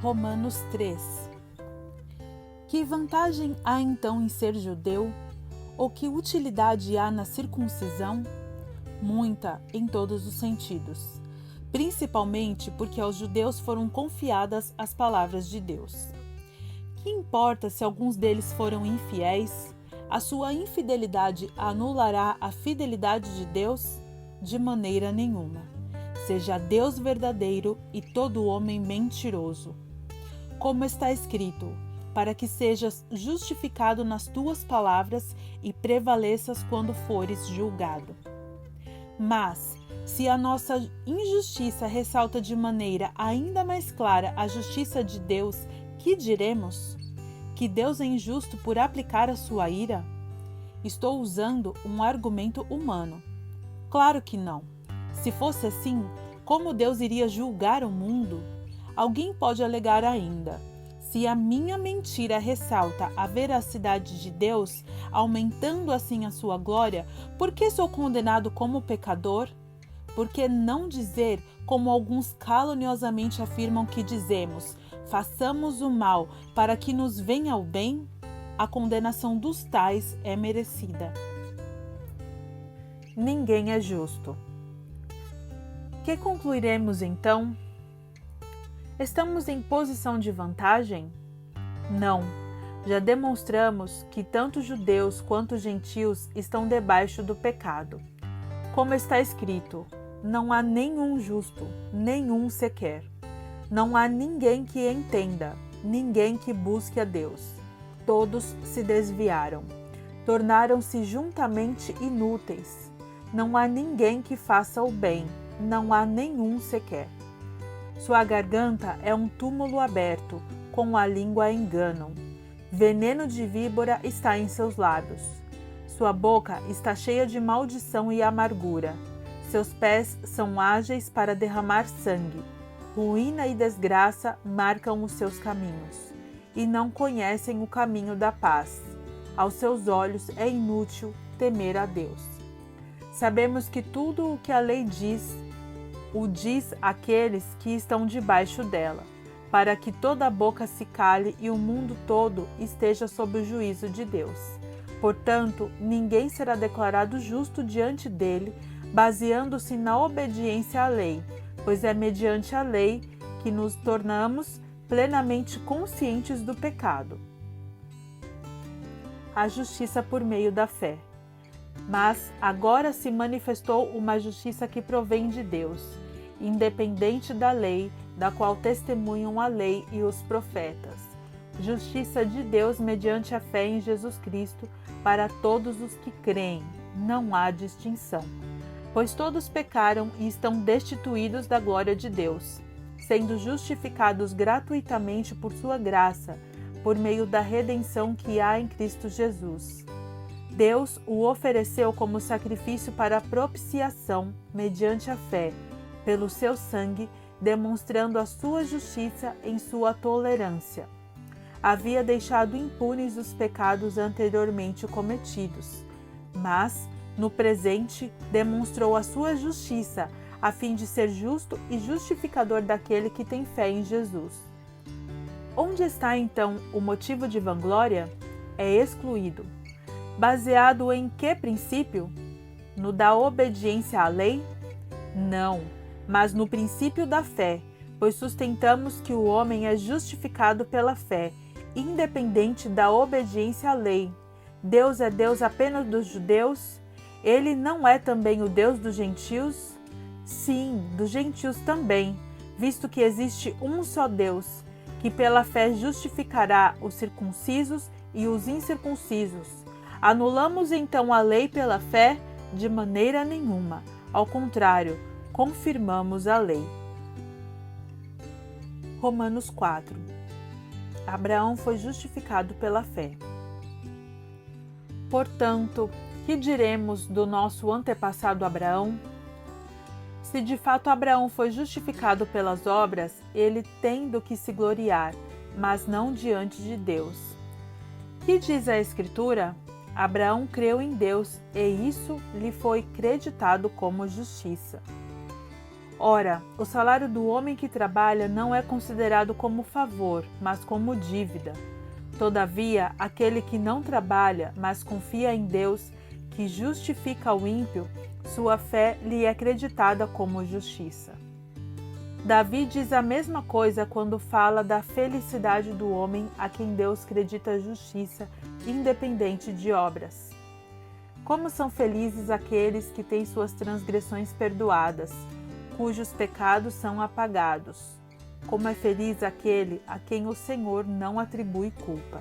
Romanos 3. Que vantagem há então em ser judeu? Ou que utilidade há na circuncisão? Muita, em todos os sentidos. Principalmente porque aos judeus foram confiadas as palavras de Deus. Que importa se alguns deles foram infiéis? A sua infidelidade anulará a fidelidade de Deus? De maneira nenhuma. Seja Deus verdadeiro e todo homem mentiroso. Como está escrito, para que sejas justificado nas tuas palavras e prevaleças quando fores julgado. Mas, se a nossa injustiça ressalta de maneira ainda mais clara a justiça de Deus, que diremos? Que Deus é injusto por aplicar a sua ira? Estou usando um argumento humano. Claro que não. Se fosse assim, como Deus iria julgar o mundo? Alguém pode alegar ainda: se a minha mentira ressalta a veracidade de Deus, aumentando assim a sua glória, por que sou condenado como pecador? Por que não dizer, como alguns caluniosamente afirmam que dizemos, façamos o mal para que nos venha o bem? A condenação dos tais é merecida. Ninguém é justo. Que concluiremos então? Estamos em posição de vantagem? Não. Já demonstramos que tanto judeus quanto gentios estão debaixo do pecado. Como está escrito, não há nenhum justo, nenhum sequer. Não há ninguém que entenda, ninguém que busque a Deus. Todos se desviaram, tornaram-se juntamente inúteis. Não há ninguém que faça o bem, não há nenhum sequer. Sua garganta é um túmulo aberto, com a língua enganam. Veneno de víbora está em seus lábios. Sua boca está cheia de maldição e amargura. Seus pés são ágeis para derramar sangue. Ruína e desgraça marcam os seus caminhos, e não conhecem o caminho da paz. Aos seus olhos é inútil temer a Deus. Sabemos que tudo o que a lei diz, o diz àqueles que estão debaixo dela, para que toda a boca se cale e o mundo todo esteja sob o juízo de Deus. Portanto, ninguém será declarado justo diante dele, baseando-se na obediência à lei, pois é mediante a lei que nos tornamos plenamente conscientes do pecado. A justiça por meio da fé. Mas agora se manifestou uma justiça que provém de Deus, independente da lei, da qual testemunham a lei e os profetas. Justiça de Deus mediante a fé em Jesus Cristo para todos os que creem. Não há distinção. Pois todos pecaram e estão destituídos da glória de Deus, sendo justificados gratuitamente por sua graça, por meio da redenção que há em Cristo Jesus. Deus o ofereceu como sacrifício para propiciação, mediante a fé, pelo seu sangue, demonstrando a sua justiça em sua tolerância. Havia deixado impunes os pecados anteriormente cometidos, mas, no presente, demonstrou a sua justiça, a fim de ser justo e justificador daquele que tem fé em Jesus. Onde está, então, o motivo de vanglória? É excluído. Baseado em que princípio? No da obediência à lei? Não, mas no princípio da fé, pois sustentamos que o homem é justificado pela fé, independente da obediência à lei. Deus é Deus apenas dos judeus? Ele não é também o Deus dos gentios? Sim, dos gentios também, visto que existe um só Deus, que pela fé justificará os circuncisos e os incircuncisos. Anulamos então a lei pela fé? De maneira nenhuma. Ao contrário, confirmamos a lei. Romanos 4. Abraão foi justificado pela fé. Portanto, que diremos do nosso antepassado Abraão? Se de fato Abraão foi justificado pelas obras, ele tem do que se gloriar, mas não diante de Deus. Que diz a Escritura? Abraão creu em Deus, e isso lhe foi creditado como justiça. Ora, o salário do homem que trabalha não é considerado como favor, mas como dívida. Todavia, aquele que não trabalha, mas confia em Deus, que justifica o ímpio, sua fé lhe é creditada como justiça. Davi diz a mesma coisa quando fala da felicidade do homem a quem Deus credita justiça, independente de obras. Como são felizes aqueles que têm suas transgressões perdoadas, cujos pecados são apagados. Como é feliz aquele a quem o Senhor não atribui culpa.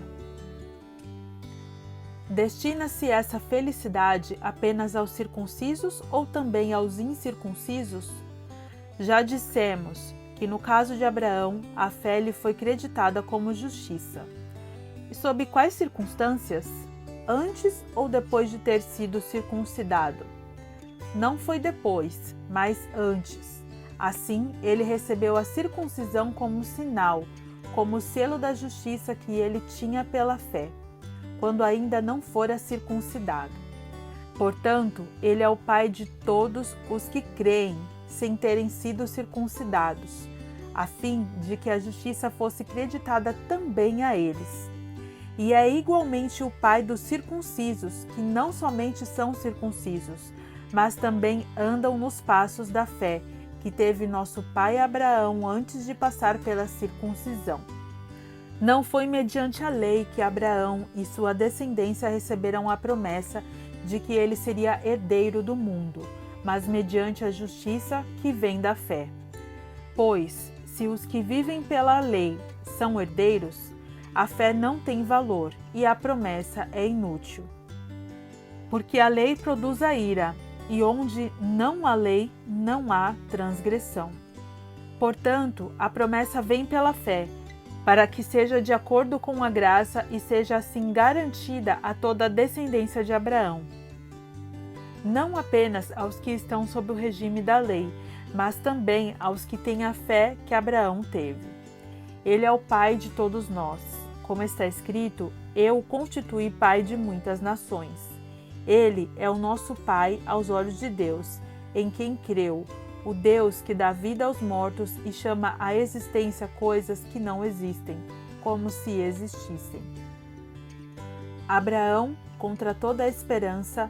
Destina-se essa felicidade apenas aos circuncisos ou também aos incircuncisos? Já dissemos que no caso de Abraão, a fé lhe foi creditada como justiça. E sob quais circunstâncias? Antes ou depois de ter sido circuncidado? Não foi depois, mas antes. Assim, ele recebeu a circuncisão como sinal, como selo da justiça que ele tinha pela fé, quando ainda não fora circuncidado. Portanto, ele é o pai de todos os que creem, sem terem sido circuncidados, a fim de que a justiça fosse creditada também a eles. E é igualmente o pai dos circuncisos, que não somente são circuncisos, mas também andam nos passos da fé, que teve nosso pai Abraão antes de passar pela circuncisão. Não foi mediante a lei que Abraão e sua descendência receberam a promessa de que ele seria herdeiro do mundo, mas mediante a justiça que vem da fé. Pois, se os que vivem pela lei são herdeiros, a fé não tem valor e a promessa é inútil. Porque a lei produz a ira, e onde não há lei, não há transgressão. Portanto, a promessa vem pela fé, para que seja de acordo com a graça e seja assim garantida a toda a descendência de Abraão. Não apenas aos que estão sob o regime da lei, mas também aos que têm a fé que Abraão teve. Ele é o pai de todos nós. Como está escrito, eu o constituí pai de muitas nações. Ele é o nosso Pai aos olhos de Deus, em quem creu, o Deus que dá vida aos mortos e chama à existência coisas que não existem, como se existissem. Abraão, contra toda a esperança,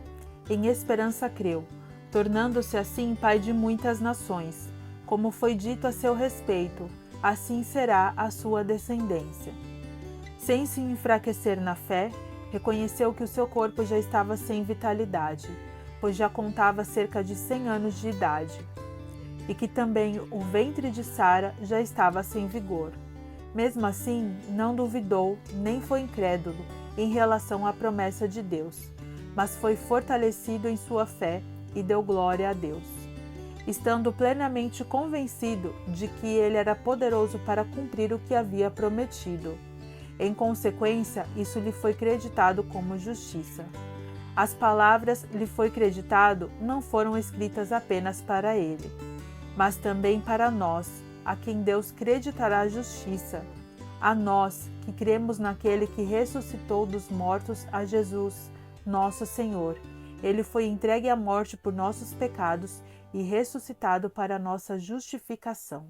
em esperança creu, tornando-se assim pai de muitas nações. Como foi dito a seu respeito, assim será a sua descendência. Sem se enfraquecer na fé, reconheceu que o seu corpo já estava sem vitalidade, pois já contava cerca de 100 anos de idade, e que também o ventre de Sara já estava sem vigor. Mesmo assim, não duvidou, nem foi incrédulo em relação à promessa de Deus, mas foi fortalecido em sua fé e deu glória a Deus, estando plenamente convencido de que ele era poderoso para cumprir o que havia prometido. Em consequência, isso lhe foi creditado como justiça. As palavras lhe foi creditado não foram escritas apenas para ele, mas também para nós, a quem Deus creditará a justiça, a nós que cremos naquele que ressuscitou dos mortos a Jesus, nosso Senhor. Ele foi entregue à morte por nossos pecados e ressuscitado para nossa justificação.